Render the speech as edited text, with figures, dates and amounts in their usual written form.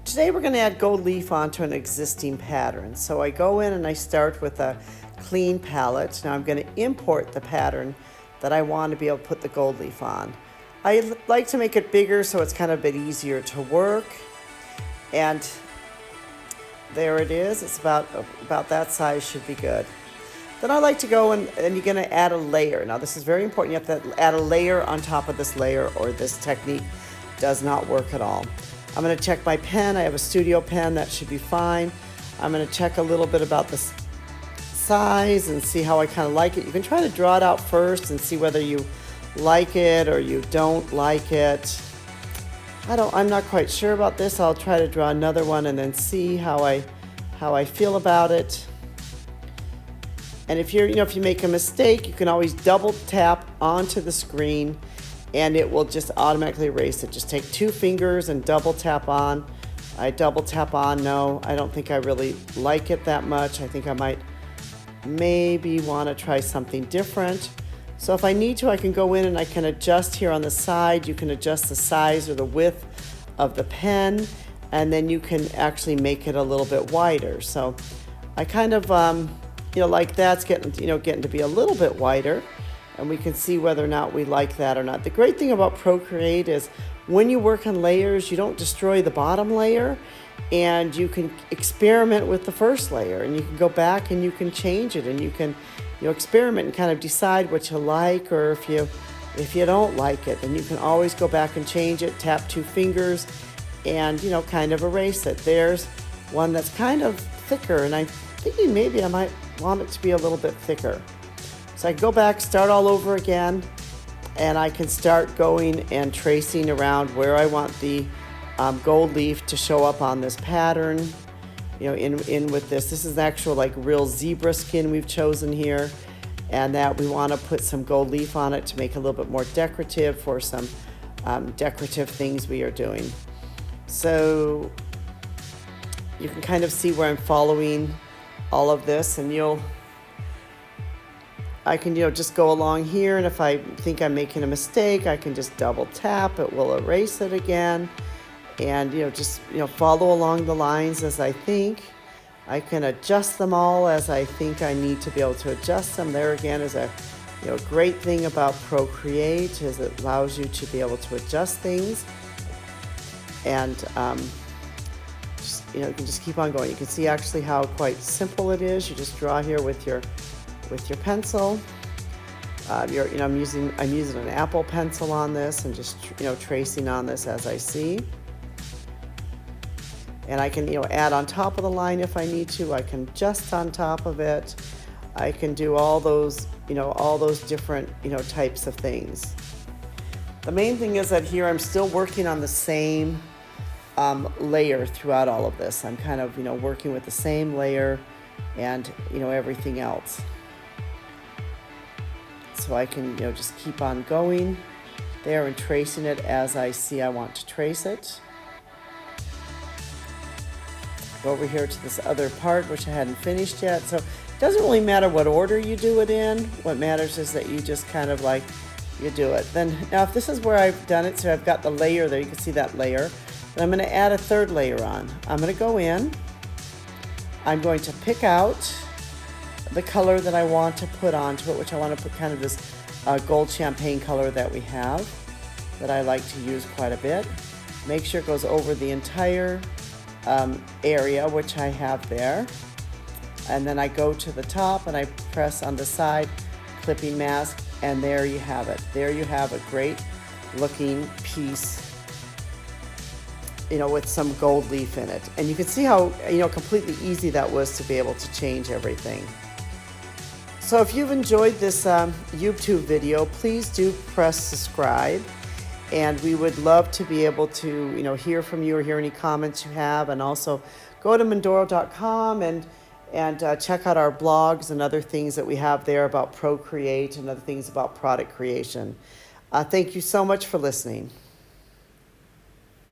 Today we're going to add gold leaf onto an existing pattern. So I go in and I start with a clean palette. Now I'm going to import the pattern that I want to be able to put the gold leaf on. I like to make it bigger so it's kind of a bit easier to work. And there it is. It's about that size, should be good. Then I like to go and you're going to add a layer. Now this is very important. You have to add a layer on top of this layer or this technique does not work at all. I'm going to check my pen. I have a studio pen. That should be fine. I'm going to check a little bit about the size and see how I kind of like it. You can try to draw it out first and see whether you like it or you don't like it. I'm not quite sure about this. I'll try to draw another one and then see how I feel about it. And if if you make a mistake, you can always double tap onto the screen and it will just automatically erase it. Just take 2 fingers and double tap on. I double tap on. No, I don't think I really like it that much. I think I might maybe want to try something different. So if I need to, I can go in and I can adjust here on the side. You can adjust the size or the width of the pen, and then you can actually make it a little bit wider. So I kind of, like that's getting to be a little bit wider, and we can see whether or not we like that or not. The great thing about Procreate is when you work on layers, you don't destroy the bottom layer, and you can experiment with the first layer, and you can go back and you can change it, and you can experiment and kind of decide what you like, or if you don't like it, then you can always go back and change it, tap 2 fingers, and kind of erase it. There's one that's kind of thicker, and I'm thinking maybe I might want it to be a little bit thicker. So I can go back, start all over again, and I can start going and tracing around where I want the gold leaf to show up on this pattern. In with this. This is actual like real zebra skin we've chosen here, and that we want to put some gold leaf on it to make it a little bit more decorative for some decorative things we are doing. So you can kind of see where I'm following all of this, and I can just go along here, and if I think I'm making a mistake, I can just double tap. It will erase it again. And just follow along the lines as I think. I can adjust them all as I think I need to be able to adjust them. There again is a great thing about Procreate, is it allows you to be able to adjust things, and you can just keep on going. You can see actually how quite simple it is. You just draw here with your pencil. I'm using an Apple pencil on this, and just tracing on this as I see. And I can, add on top of the line if I need to. I can just on top of it. I can do all those different, types of things. The main thing is that here I'm still working on the same layer throughout all of this. I'm kind of, working with the same layer and, everything else. So I can, just keep on going there and tracing it as I see I want to trace it. Go over here to this other part, which I hadn't finished yet. So it doesn't really matter what order you do it in. What matters is that you just kind of you do it. Then now if this is where I've done it, so I've got the layer there, you can see that layer. Then I'm going to add a 3rd layer on. I'm going to go in. I'm going to pick out the color that I want to put onto it, which I want to put kind of this gold champagne color that we have, that I like to use quite a bit. Make sure it goes over the entire area, which I have there, and then I go to the top and I press on the side clipping mask, and there you have it. There you have a great looking piece, with some gold leaf in it, and you can see how completely easy that was to be able to change everything. So if you've enjoyed this YouTube video, please do press subscribe. And we would love to be able to, hear from you or hear any comments you have. And also go to Mindoro.com and check out our blogs and other things that we have there about Procreate and other things about product creation. Thank you so much for listening.